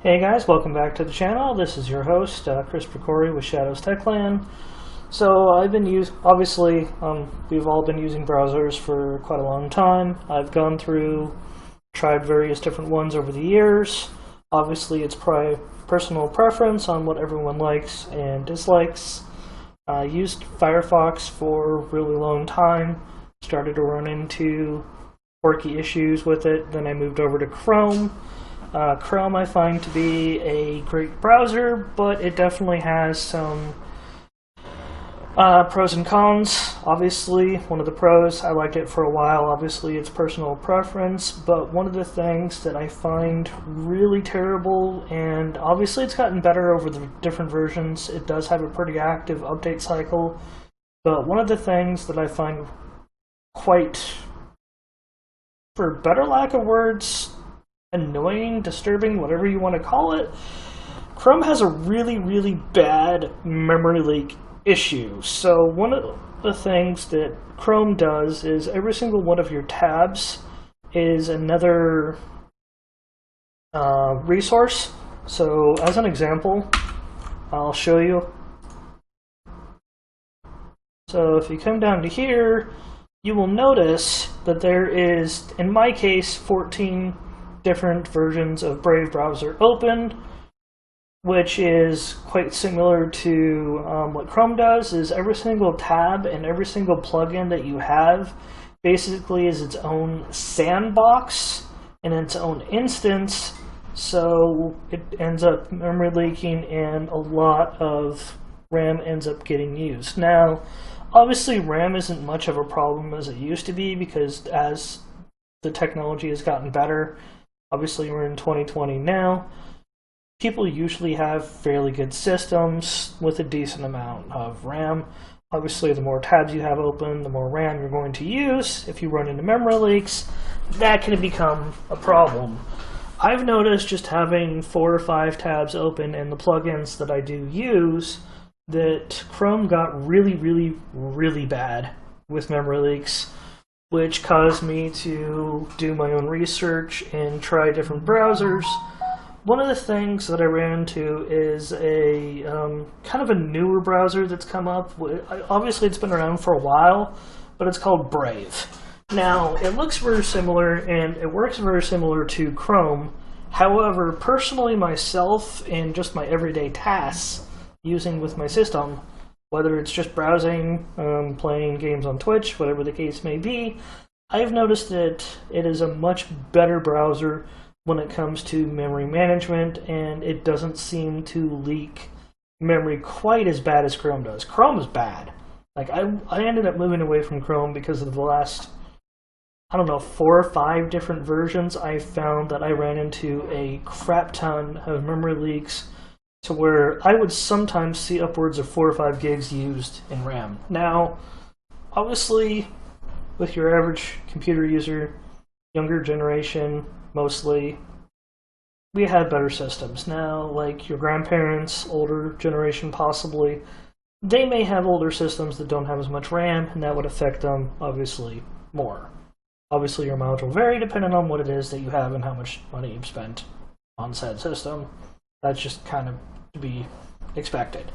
Hey guys, welcome back to the channel. This is your host, Chris Corey with Shadows Techland. So I've been obviously, we've all been using browsers for quite a long time. I've gone through, tried various different ones over the years. Obviously it's personal preference on what everyone likes and dislikes. I used Firefox for a really long time, started to run into quirky issues with it, then I moved over to Chrome. Chrome I find to be a great browser, but it definitely has some pros and cons. Obviously, one of the pros, I liked it for a while. Obviously, it's personal preference, but one of the things that I find really terrible, and obviously it's gotten better over the different versions, it does have a pretty active update cycle, but one of the things that I find quite, for better lack of words, annoying, disturbing, whatever you want to call it, Chrome has a really bad memory leak issue. So one of the things that Chrome does is every single one of your tabs is another resource. So as an example, I'll show you. So if you come down to here, you will notice that there is, in my case, 14 different versions of Brave browser opened, which is quite similar to what Chrome does. Is every single tab and every single plugin that you have basically is its own sandbox and its own instance, so it ends up memory leaking and a lot of RAM ends up getting used. Now obviously RAM isn't much of a problem as it used to be, because as the technology has gotten better, obviously we're in 2020 now, people usually have fairly good systems with a decent amount of RAM. Obviously the more tabs you have open, the more RAM you're going to use. If you run into memory leaks, that can become a problem. I've noticed just having 4 or 5 tabs open in the plugins that I do use that Chrome got really bad with memory leaks, which caused me to do my own research and try different browsers. One of the things that I ran into is a kind of a newer browser that's come up. Obviously it's been around for a while, but it's called Brave. Now it looks very similar and it works very similar to Chrome. However, personally myself, and just my everyday tasks using with my system, whether it's just browsing, playing games on Twitch, whatever the case may be, I've noticed that it is a much better browser when it comes to memory management, and it doesn't seem to leak memory quite as bad as Chrome does. Chrome is bad. Like I ended up moving away from Chrome because of the last, I don't know, 4 or 5 different versions. I found that I ran into a crap ton of memory leaks, to where I would sometimes see upwards of 4 or 5 gigs used in RAM. Now, obviously, with your average computer user, younger generation mostly, we had better systems. Now, like your grandparents, older generation possibly, they may have older systems that don't have as much RAM, and that would affect them, obviously, more. Obviously, your mileage will vary depending on what it is that you have and how much money you've spent on said system. That's just kind of to be expected.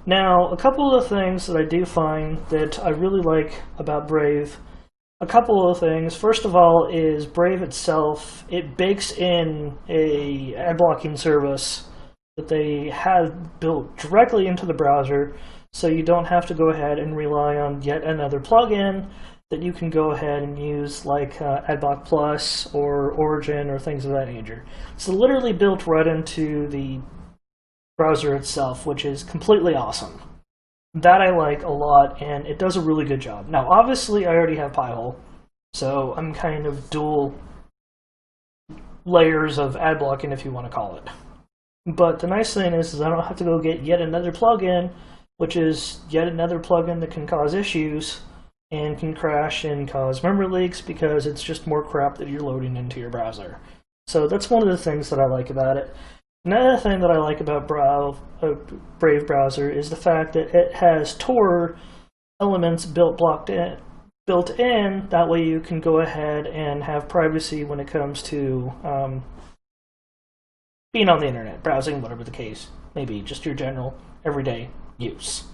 Now, a couple of things that I do find that I really like about Brave, a couple of things. First of all is Brave itself, it bakes in a ad blocking service that they have built directly into the browser, so you don't have to go ahead and rely on yet another plugin that you can go ahead and use, like AdBlock Plus or Origin or things of that nature. It's literally built right into the browser itself, which is completely awesome. That I like a lot, and it does a really good job. Now, obviously, I already have Pi-hole, so I'm kind of dual layers of ad blocking, if you want to call it. But the nice thing is I don't have to go get yet another plugin, which is yet another plugin that can cause issues and can crash and cause memory leaks, because it's just more crap that you're loading into your browser. So that's one of the things that I like about it. Another thing that I like about Brave browser is the fact that it has Tor elements built in. That way you can go ahead and have privacy when it comes to being on the internet, browsing, whatever the case may be, just your general everyday use.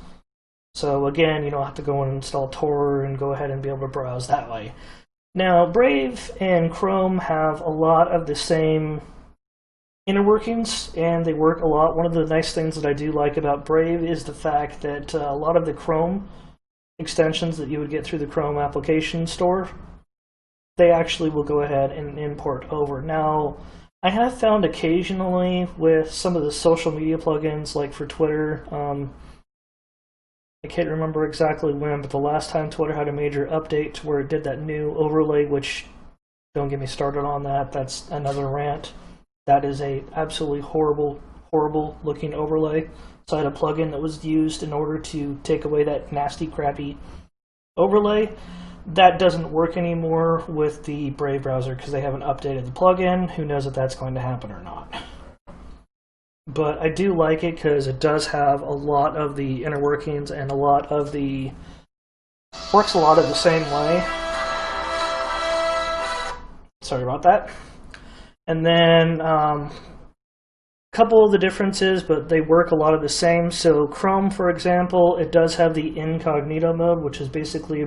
So again, you don't have to go and install Tor and go ahead and be able to browse that way. Now, Brave and Chrome have a lot of the same inner workings, and they work a lot. One of the nice things that I do like about Brave is the fact that a lot of the Chrome extensions that you would get through the Chrome application store, they actually will go ahead and import over. Now, I have found occasionally with some of the social media plugins, like for Twitter, I can't remember exactly when, but the last time Twitter had a major update to where it did that new overlay, which, don't get me started on that, that's another rant. That is a absolutely horrible looking overlay. So I had a plugin that was used in order to take away that nasty, crappy overlay. That doesn't work anymore with the Brave browser because they haven't updated the plugin. Who knows if that's going to happen or not. But I do like it because it does have a lot of the inner workings and a lot of the... works a lot of the same way. Sorry about that. And then a couple of the differences, but they work a lot of the same. So Chrome, for example, it does have the incognito mode, which is basically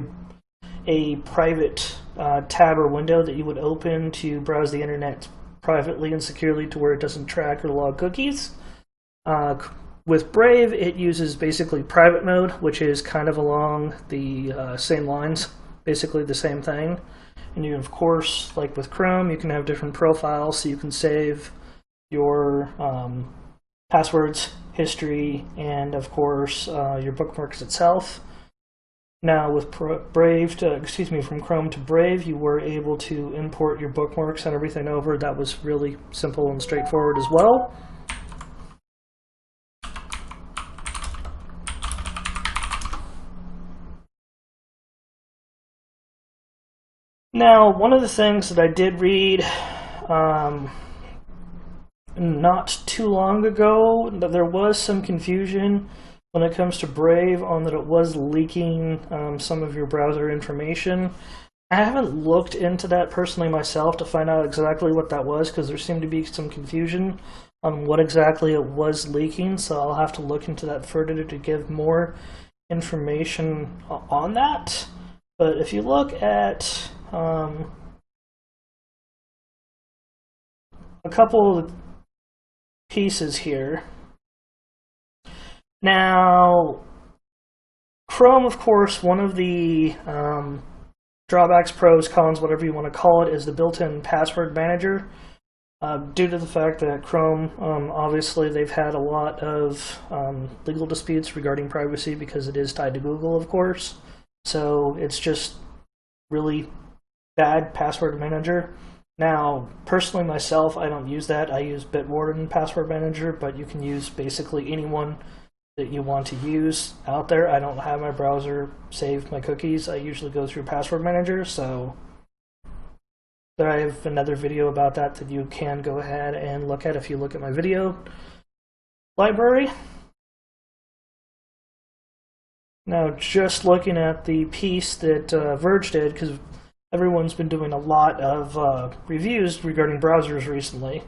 a private tab or window that you would open to browse the internet privately and securely to where it doesn't track or log cookies. With Brave, it uses basically private mode, which is kind of along the same lines, basically the same thing. And you, of course, like with Chrome, you can have different profiles, so you can save your passwords, history, and of course your bookmarks itself. Now with Brave from Chrome to Brave, you were able to import your bookmarks and everything over. That was really simple and straightforward as well. Now, one of the things that I did read not too long ago, that there was some confusion when it comes to Brave on that it was leaking some of your browser information. I haven't looked into that personally myself to find out exactly what that was, because there seemed to be some confusion on what exactly it was leaking, so I'll have to look into that further to give more information on that. But if you look at a couple of pieces here. Now, Chrome, of course, one of the drawbacks, pros, cons, whatever you want to call it, is the built-in password manager. Due to the fact that Chrome, obviously, they've had a lot of legal disputes regarding privacy because it is tied to Google, of course. So it's just really bad password manager. Now, personally myself, I don't use that. I use Bitwarden Password Manager, but you can use basically anyone that you want to use out there. I don't have my browser save my cookies. I usually go through Password Manager, so there I have another video about that that you can go ahead and look at if you look at my video library. Now, just looking at the piece that Verge did, because everyone's been doing a lot of reviews regarding browsers recently.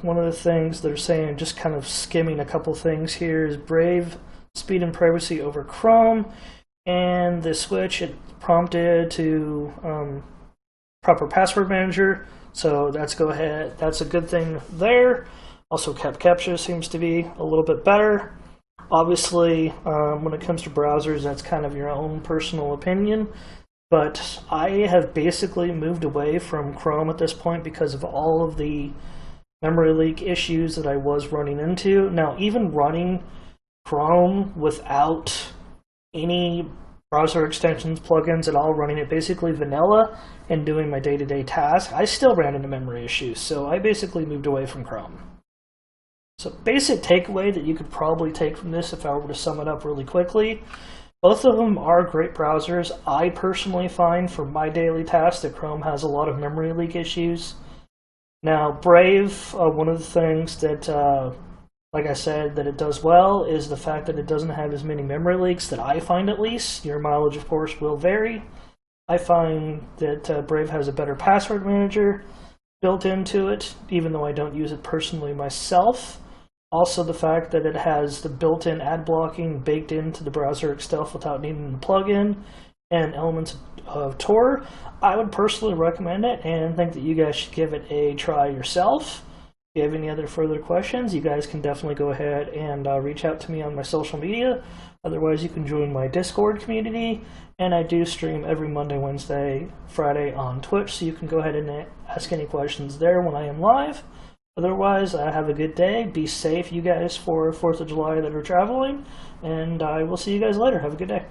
One of the things they're saying, just kind of skimming a couple things here, is Brave, speed and privacy over Chrome, and the switch, it prompted to proper password manager, so that's a good thing there. Also, CAPTCHA seems to be a little bit better. Obviously, when it comes to browsers, that's kind of your own personal opinion, but I have basically moved away from Chrome at this point because of all of the memory leak issues that I was running into. Now, even running Chrome without any browser extensions, plugins at all, running it basically vanilla and doing my day-to-day tasks, I still ran into memory issues, so I basically moved away from Chrome. So basic takeaway that you could probably take from this, if I were to sum it up really quickly, both of them are great browsers. I personally find for my daily tasks that Chrome has a lot of memory leak issues. Now, Brave, one of the things that, like I said, that it does well is the fact that it doesn't have as many memory leaks that I find, at least. Your mileage, of course, will vary. I find that Brave has a better password manager. built into it, even though I don't use it personally myself. Also, the fact that it has the built-in ad blocking baked into the browser itself without needing the plugin, and elements of Tor. I would personally recommend it and think that you guys should give it a try yourself. If you have any other further questions, you guys can definitely go ahead and reach out to me on my social media. Otherwise, you can join my Discord community, and I do stream every Monday, Wednesday, Friday on Twitch, so you can go ahead and ask any questions there when I am live. Otherwise, have a good day. Be safe, you guys, for 4th of July that are traveling, and I will see you guys later. Have a good day.